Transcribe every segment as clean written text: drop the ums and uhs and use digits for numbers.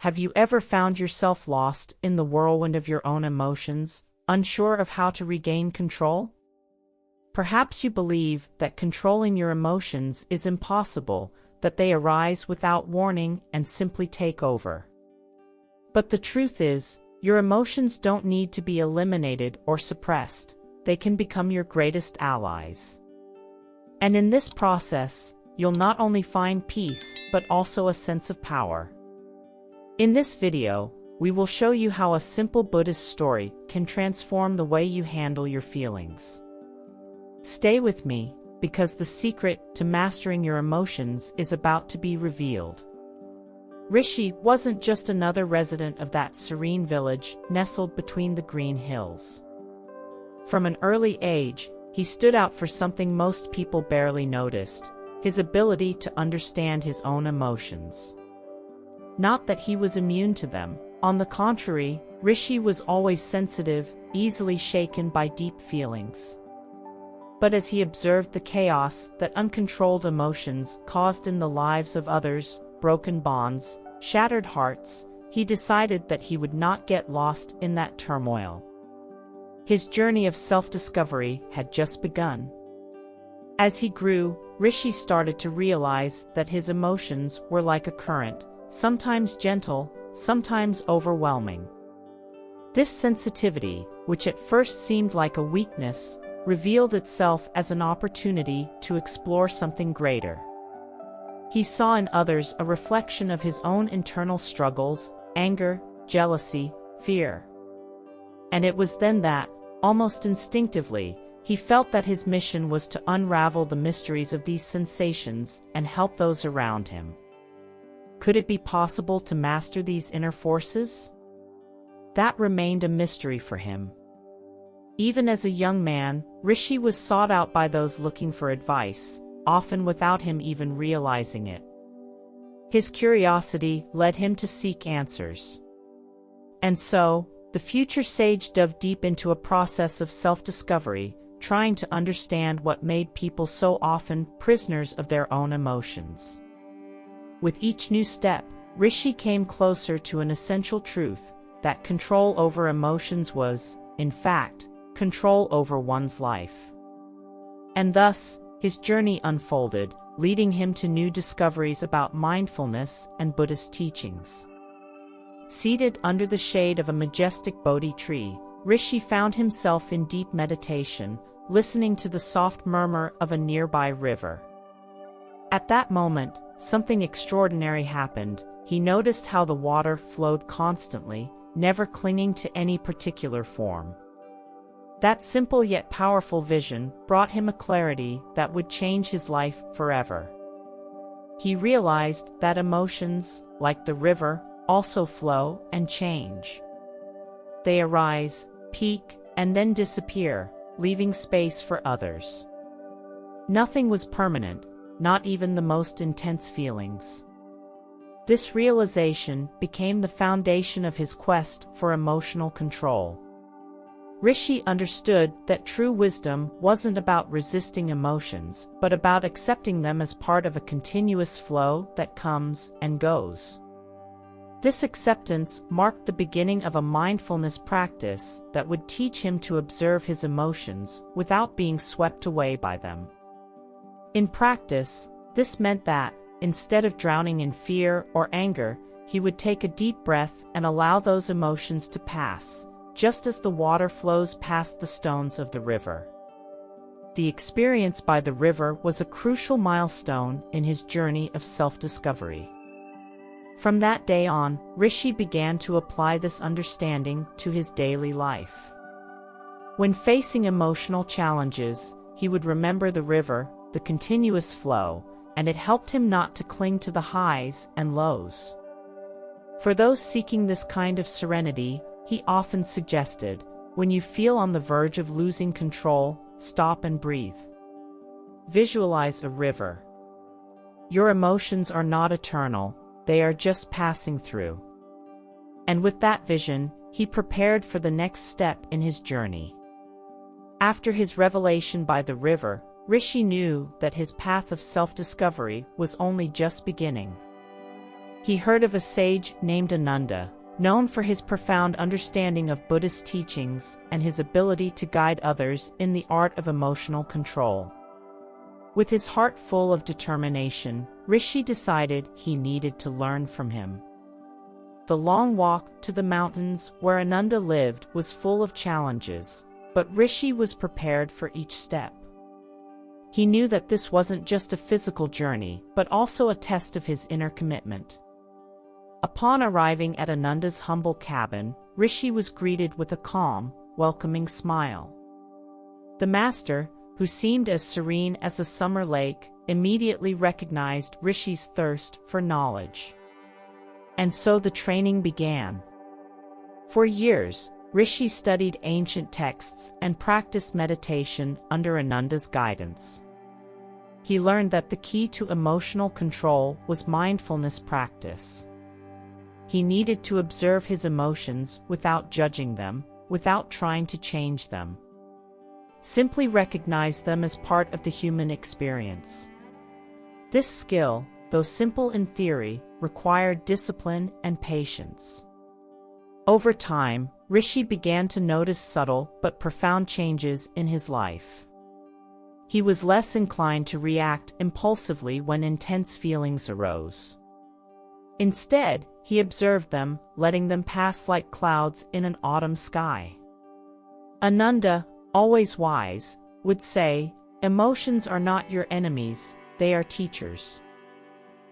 Have you ever found yourself lost in the whirlwind of your own emotions, unsure of how to regain control? Perhaps you believe that controlling your emotions is impossible, that they arise without warning and simply take over. But the truth is, your emotions don't need to be eliminated or suppressed. They can become your greatest allies. And in this process, you'll not only find peace, but also a sense of power. In this video, we will show you how a simple Buddhist story can transform the way you handle your feelings. Stay with me, because the secret to mastering your emotions is about to be revealed. Rishi wasn't just another resident of that serene village nestled between the green hills. From an early age, he stood out for something most people barely noticed: his ability to understand his own emotions. Not that he was immune to them. On the contrary, Rishi was always sensitive, easily shaken by deep feelings. But as he observed the chaos that uncontrolled emotions caused in the lives of others, broken bonds, shattered hearts, he decided that he would not get lost in that turmoil. His journey of self-discovery had just begun. As he grew, Rishi started to realize that his emotions were like a current, sometimes gentle, sometimes overwhelming. This sensitivity, which at first seemed like a weakness, revealed itself as an opportunity to explore something greater. He saw in others a reflection of his own internal struggles: anger, jealousy, fear. And it was then that, almost instinctively, he felt that his mission was to unravel the mysteries of these sensations and help those around him. Could it be possible to master these inner forces? That remained a mystery for him. Even as a young man, Rishi was sought out by those looking for advice, often without him even realizing it. His curiosity led him to seek answers. And so, the future sage dove deep into a process of self-discovery, trying to understand what made people so often prisoners of their own emotions. With each new step, Rishi came closer to an essential truth: that control over emotions was, in fact, control over one's life. And thus, his journey unfolded, leading him to new discoveries about mindfulness and Buddhist teachings. Seated under the shade of a majestic Bodhi tree, Rishi found himself in deep meditation, listening to the soft murmur of a nearby river. At that moment, something extraordinary happened. He noticed how the water flowed constantly, never clinging to any particular form. That simple yet powerful vision brought him a clarity that would change his life forever. He realized that emotions, like the river, also flow and change. They arise, peak, and then disappear, leaving space for others. Nothing was permanent, not even the most intense feelings. This realization became the foundation of his quest for emotional control. Rishi understood that true wisdom wasn't about resisting emotions, but about accepting them as part of a continuous flow that comes and goes. This acceptance marked the beginning of a mindfulness practice that would teach him to observe his emotions without being swept away by them. In practice, this meant that, instead of drowning in fear or anger, he would take a deep breath and allow those emotions to pass, just as the water flows past the stones of the river. The experience by the river was a crucial milestone in his journey of self-discovery. From that day on, Rishi began to apply this understanding to his daily life. When facing emotional challenges, he would remember the river, the continuous flow, and it helped him not to cling to the highs and lows. For those seeking this kind of serenity, he often suggested, when you feel on the verge of losing control, stop and breathe. Visualize a river. Your emotions are not eternal, they are just passing through. And with that vision, he prepared for the next step in his journey. After his revelation by the river, Rishi knew that his path of self-discovery was only just beginning. He heard of a sage named Ananda, known for his profound understanding of Buddhist teachings and his ability to guide others in the art of emotional control. With his heart full of determination, Rishi decided he needed to learn from him. The long walk to the mountains where Ananda lived was full of challenges, but Rishi was prepared for each step. He knew that this wasn't just a physical journey, but also a test of his inner commitment. Upon arriving at Ananda's humble cabin, Rishi was greeted with a calm, welcoming smile. The master, who seemed as serene as a summer lake, immediately recognized Rishi's thirst for knowledge. And so the training began. For years, Rishi studied ancient texts and practiced meditation under Ananda's guidance. He learned that the key to emotional control was mindfulness practice. He needed to observe his emotions without judging them, without trying to change them. Simply recognize them as part of the human experience. This skill, though simple in theory, required discipline and patience. Over time, Rishi began to notice subtle but profound changes in his life. He was less inclined to react impulsively when intense feelings arose. Instead, he observed them, letting them pass like clouds in an autumn sky. Ananda, always wise, would say, "Emotions are not your enemies, they are teachers."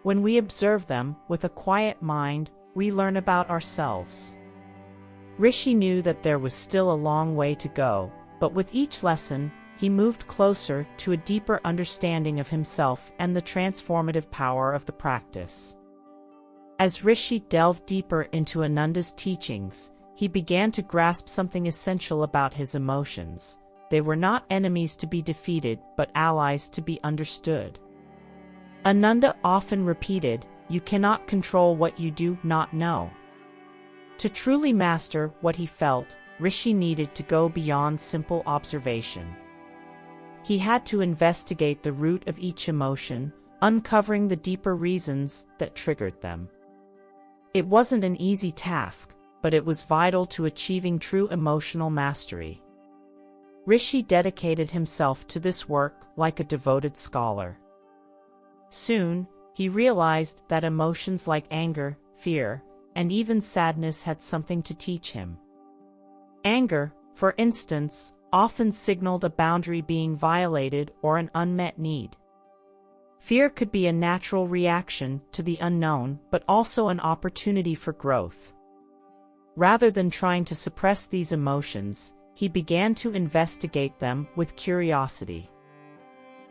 When we observe them with a quiet mind, we learn about ourselves. Rishi knew that there was still a long way to go, but with each lesson, he moved closer to a deeper understanding of himself and the transformative power of the practice. As Rishi delved deeper into Ananda's teachings, he began to grasp something essential about his emotions. They were not enemies to be defeated, but allies to be understood. Ananda often repeated, "You cannot control what you do not know." To truly master what he felt, Rishi needed to go beyond simple observation. He had to investigate the root of each emotion, uncovering the deeper reasons that triggered them. It wasn't an easy task, but it was vital to achieving true emotional mastery. Rishi dedicated himself to this work like a devoted scholar. Soon, he realized that emotions like anger, fear, and even sadness had something to teach him. Anger, for instance, often signaled a boundary being violated or an unmet need. Fear could be a natural reaction to the unknown, but also an opportunity for growth. Rather than trying to suppress these emotions, he began to investigate them with curiosity.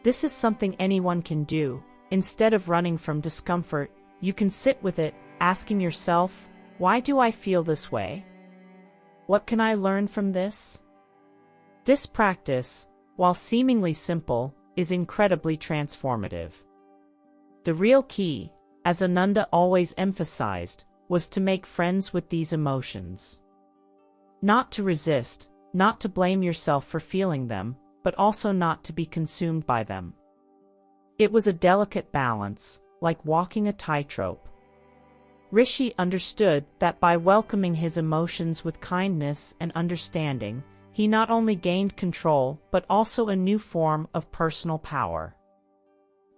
This is something anyone can do. Instead of running from discomfort, you can sit with it, asking yourself, "Why do I feel this way? What can I learn from this?" This practice, while seemingly simple, is incredibly transformative. The real key, as Ananda always emphasized, was to make friends with these emotions. Not to resist, not to blame yourself for feeling them, but also not to be consumed by them. It was a delicate balance, like walking a tightrope. Rishi understood that by welcoming his emotions with kindness and understanding, he not only gained control but also a new form of personal power.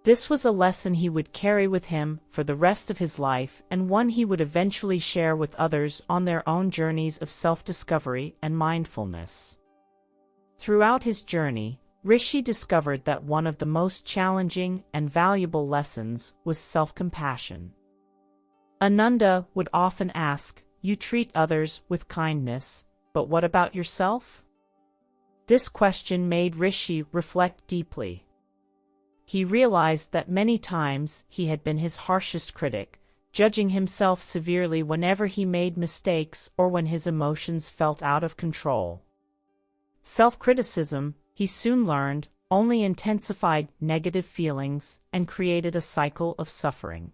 This was a lesson he would carry with him for the rest of his life and one he would eventually share with others on their own journeys of self-discovery and mindfulness. Throughout his journey, Rishi discovered that one of the most challenging and valuable lessons was self-compassion. Ananda would often ask, "You treat others with kindness, but what about yourself?" This question made Rishi reflect deeply. He realized that many times he had been his harshest critic, judging himself severely whenever he made mistakes or when his emotions felt out of control. Self-criticism, he soon learned, only intensified negative feelings and created a cycle of suffering.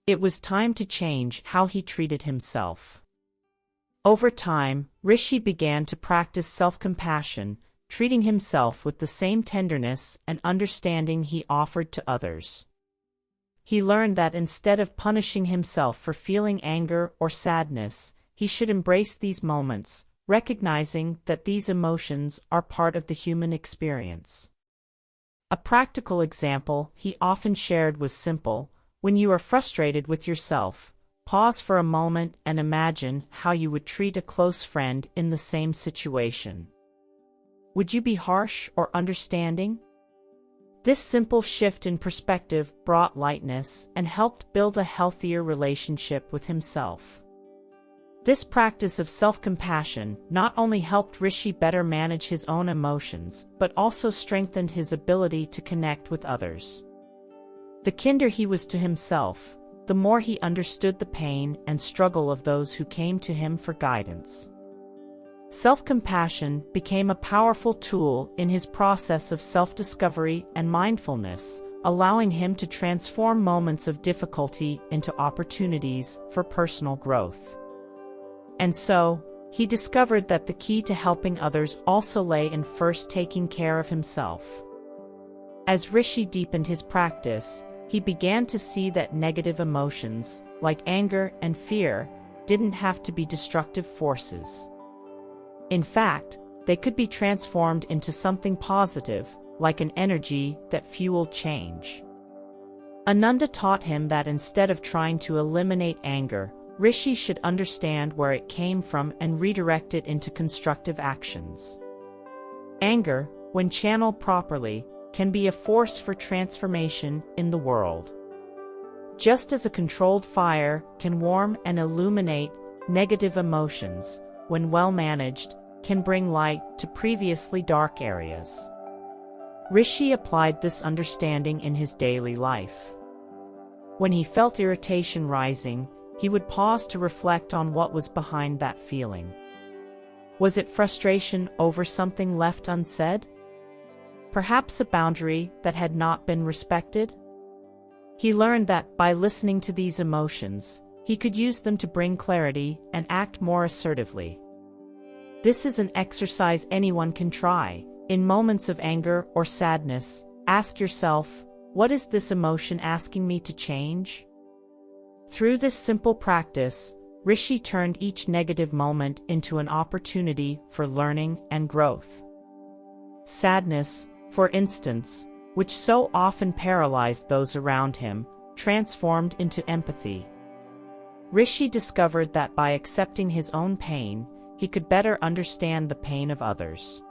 It was time to change how he treated himself. Over time, Rishi began to practice self-compassion, treating himself with the same tenderness and understanding he offered to others. He learned that instead of punishing himself for feeling anger or sadness, he should embrace these moments, recognizing that these emotions are part of the human experience. A practical example he often shared was simple: when you are frustrated with yourself, pause for a moment and imagine how you would treat a close friend in the same situation. Would you be harsh or understanding? This simple shift in perspective brought lightness and helped build a healthier relationship with himself. This practice of self-compassion not only helped Rishi better manage his own emotions, but also strengthened his ability to connect with others. The kinder he was to himself, the more he understood the pain and struggle of those who came to him for guidance. Self-compassion became a powerful tool in his process of self-discovery and mindfulness, allowing him to transform moments of difficulty into opportunities for personal growth. And so, he discovered that the key to helping others also lay in first taking care of himself. As Rishi deepened his practice, he began to see that negative emotions, like anger and fear, didn't have to be destructive forces. In fact, they could be transformed into something positive, like an energy that fueled change. Ananda taught him that instead of trying to eliminate anger, Rishi should understand where it came from and redirect it into constructive actions. Anger, when channeled properly, can be a force for transformation in the world. Just as a controlled fire can warm and illuminate, negative emotions, when well managed, can bring light to previously dark areas. Rishi applied this understanding in his daily life. When he felt irritation rising, he would pause to reflect on what was behind that feeling. Was it frustration over something left unsaid? Perhaps a boundary that had not been respected? He learned that by listening to these emotions, he could use them to bring clarity and act more assertively. This is an exercise anyone can try. In moments of anger or sadness, ask yourself, what is this emotion asking me to change? Through this simple practice, Rishi turned each negative moment into an opportunity for learning and growth. Sadness, for instance, which so often paralyzed those around him, transformed into empathy. Rishi discovered that by accepting his own pain, he could better understand the pain of others.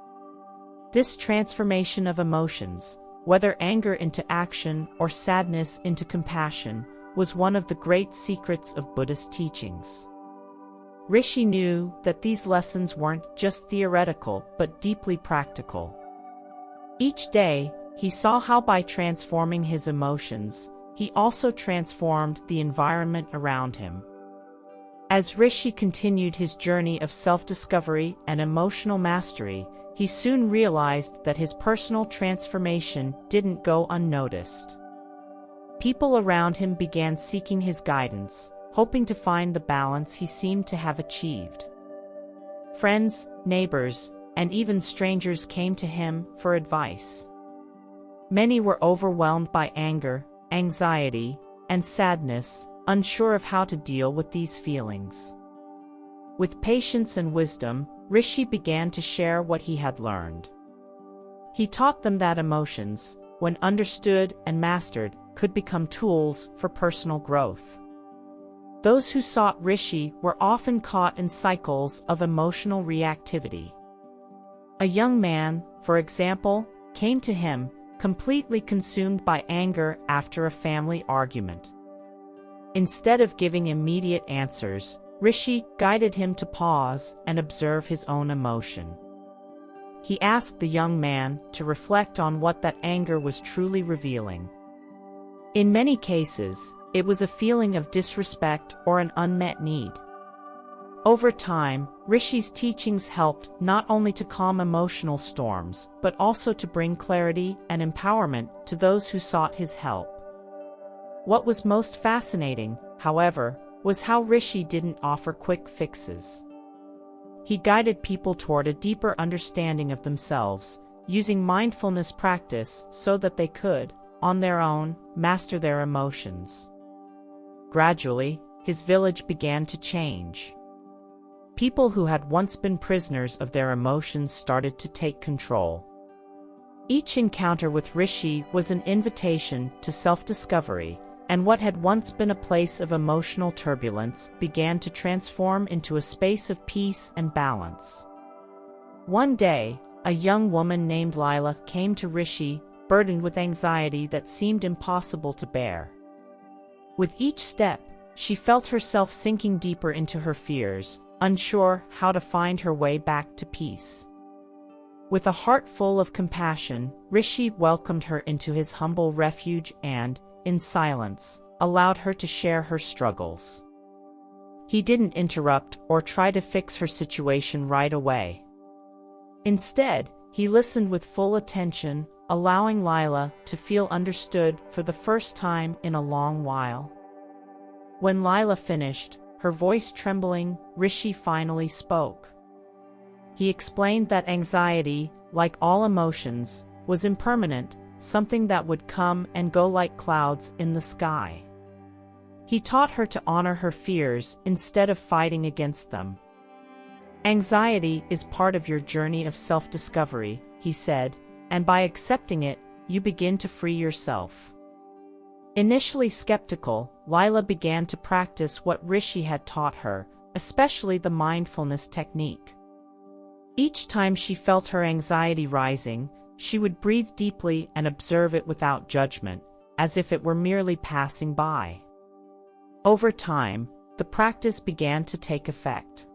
This transformation of emotions, whether anger into action or sadness into compassion, was one of the great secrets of Buddhist teachings. Rishi knew that these lessons weren't just theoretical but deeply practical. Each day, he saw how by transforming his emotions, he also transformed the environment around him. As Rishi continued his journey of self-discovery and emotional mastery, he soon realized that his personal transformation didn't go unnoticed. People around him began seeking his guidance, hoping to find the balance he seemed to have achieved. Friends, neighbors, and even strangers came to him for advice. Many were overwhelmed by anger, anxiety, and sadness, unsure of how to deal with these feelings. With patience and wisdom, Rishi began to share what he had learned. He taught them that emotions, when understood and mastered, could become tools for personal growth. Those who sought Rishi were often caught in cycles of emotional reactivity. A young man, for example, came to him, completely consumed by anger after a family argument. Instead of giving immediate answers, Rishi guided him to pause and observe his own emotion. He asked the young man to reflect on what that anger was truly revealing. In many cases, it was a feeling of disrespect or an unmet need. Over time, Rishi's teachings helped not only to calm emotional storms, but also to bring clarity and empowerment to those who sought his help. What was most fascinating, however, was how Rishi didn't offer quick fixes. He guided people toward a deeper understanding of themselves, using mindfulness practice so that they could, on their own, master their emotions. Gradually, his village began to change. People who had once been prisoners of their emotions started to take control. Each encounter with Rishi was an invitation to self-discovery, and what had once been a place of emotional turbulence began to transform into a space of peace and balance. One day, a young woman named Lila came to Rishi, burdened with anxiety that seemed impossible to bear. With each step, she felt herself sinking deeper into her fears, unsure how to find her way back to peace. With a heart full of compassion, Rishi welcomed her into his humble refuge and, in silence, allowed her to share her struggles. He didn't interrupt or try to fix her situation right away. Instead, he listened with full attention, allowing Lila to feel understood for the first time in a long while. When Lila finished, her voice trembling, Rishi finally spoke. He explained that anxiety, like all emotions, was impermanent, something that would come and go like clouds in the sky. He taught her to honor her fears instead of fighting against them. Anxiety is part of your journey of self-discovery, he said, and by accepting it, you begin to free yourself. Initially skeptical, Lila began to practice what Rishi had taught her, especially the mindfulness technique. Each time she felt her anxiety rising, she would breathe deeply and observe it without judgment, as if it were merely passing by. Over time, the practice began to take effect.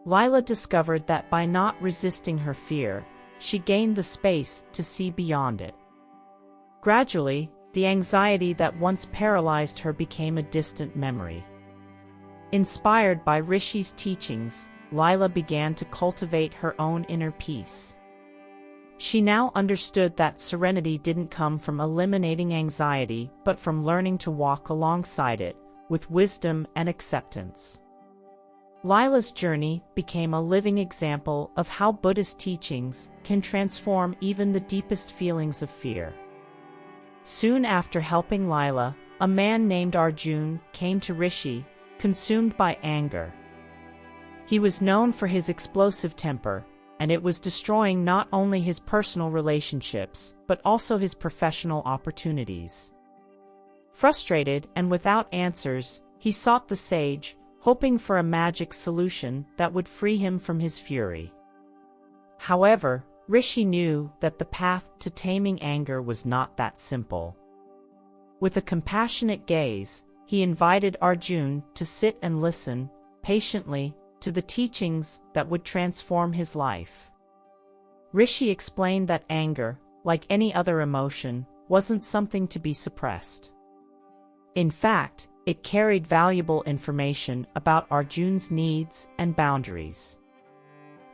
Lila discovered that by not resisting her fear, she gained the space to see beyond it. Gradually, the anxiety that once paralyzed her became a distant memory. Inspired by Rishi's teachings, Lila began to cultivate her own inner peace. She now understood that serenity didn't come from eliminating anxiety, but from learning to walk alongside it, with wisdom and acceptance. Lila's journey became a living example of how Buddhist teachings can transform even the deepest feelings of fear. Soon after helping Lila, a man named Arjun came to Rishi, consumed by anger. He was known for his explosive temper, and it was destroying not only his personal relationships, but also his professional opportunities. Frustrated and without answers, he sought the sage, hoping for a magic solution that would free him from his fury. However, Rishi knew that the path to taming anger was not that simple. With a compassionate gaze, he invited Arjun to sit and listen, patiently, to the teachings that would transform his life. Rishi explained that anger, like any other emotion, wasn't something to be suppressed. In fact, it carried valuable information about Arjun's needs and boundaries.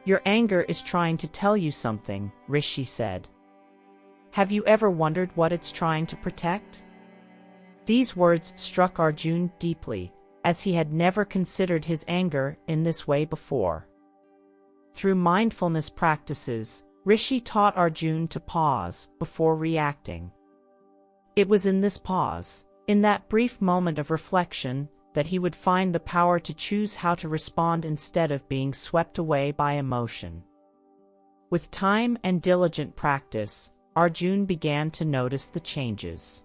Your anger is trying to tell you something, Rishi said. Have you ever wondered what it's trying to protect? These words struck Arjun deeply, as he had never considered his anger in this way before. Through mindfulness practices, Rishi taught Arjun to pause before reacting. It was in this pause, in that brief moment of reflection, that he would find the power to choose how to respond instead of being swept away by emotion. With time and diligent practice, Arjun began to notice the changes.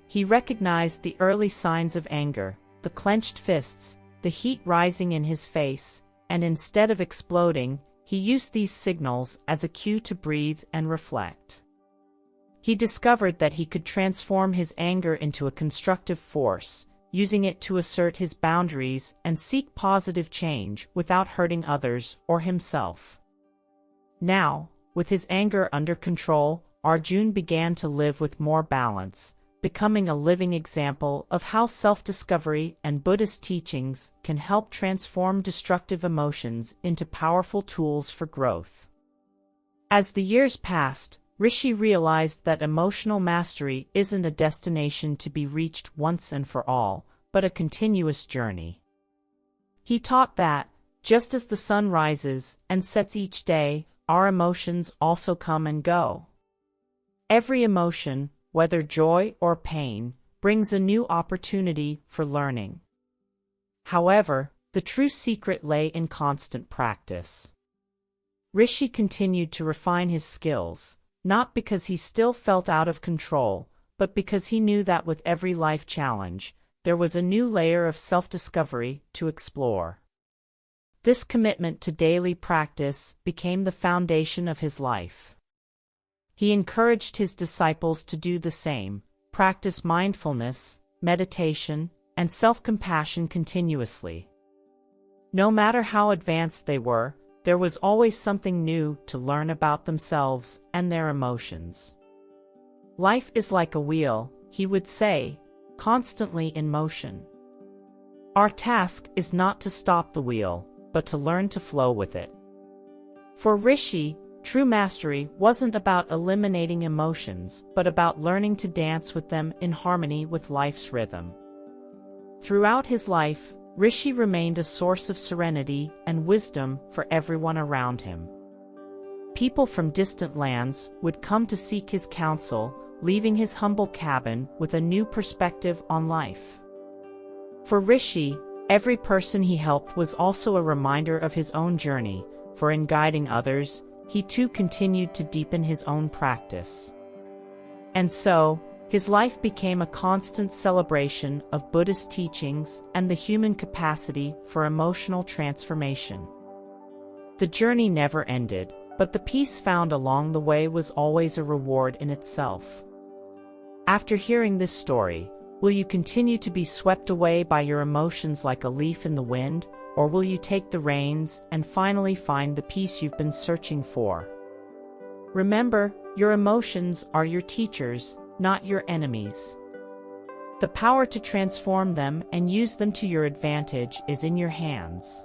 He recognized the early signs of anger, the clenched fists, the heat rising in his face, and instead of exploding, he used these signals as a cue to breathe and reflect. He discovered that he could transform his anger into a constructive force, using it to assert his boundaries and seek positive change without hurting others or himself. Now, with his anger under control, Arjun began to live with more balance, becoming a living example of how self-discovery and Buddhist teachings can help transform destructive emotions into powerful tools for growth. As the years passed, Rishi realized that emotional mastery isn't a destination to be reached once and for all, but a continuous journey. He taught that, just as the sun rises and sets each day, our emotions also come and go. Every emotion, whether joy or pain, brings a new opportunity for learning. However, the true secret lay in constant practice. Rishi continued to refine his skills, not because he still felt out of control, but because he knew that with every life challenge, there was a new layer of self-discovery to explore. This commitment to daily practice became the foundation of his life. He encouraged his disciples to do the same, practice mindfulness, meditation, and self-compassion continuously. No matter how advanced they were, there was always something new to learn about themselves and their emotions. Life is like a wheel, he would say, constantly in motion. Our task is not to stop the wheel, but to learn to flow with it. For Rishi, true mastery wasn't about eliminating emotions, but about learning to dance with them in harmony with life's rhythm. Throughout his life, Rishi remained a source of serenity and wisdom for everyone around him. People from distant lands would come to seek his counsel, leaving his humble cabin with a new perspective on life. For Rishi, every person he helped was also a reminder of his own journey, for in guiding others, he too continued to deepen his own practice. And so, his life became a constant celebration of Buddhist teachings and the human capacity for emotional transformation. The journey never ended, but the peace found along the way was always a reward in itself. After hearing this story, will you continue to be swept away by your emotions like a leaf in the wind, or will you take the reins and finally find the peace you've been searching for? Remember, your emotions are your teachers, not your enemies. The power to transform them and use them to your advantage is in your hands.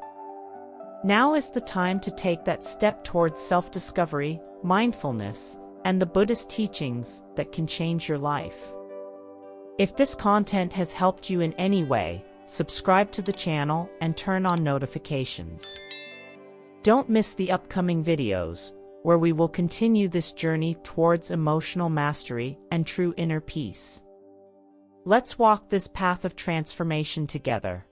Now is the time to take that step towards self-discovery, mindfulness, and the Buddhist teachings that can change your life. If this content has helped you in any way, subscribe to the channel and turn on notifications. Don't miss the upcoming videos, where we will continue this journey towards emotional mastery and true inner peace. Let's walk this path of transformation together.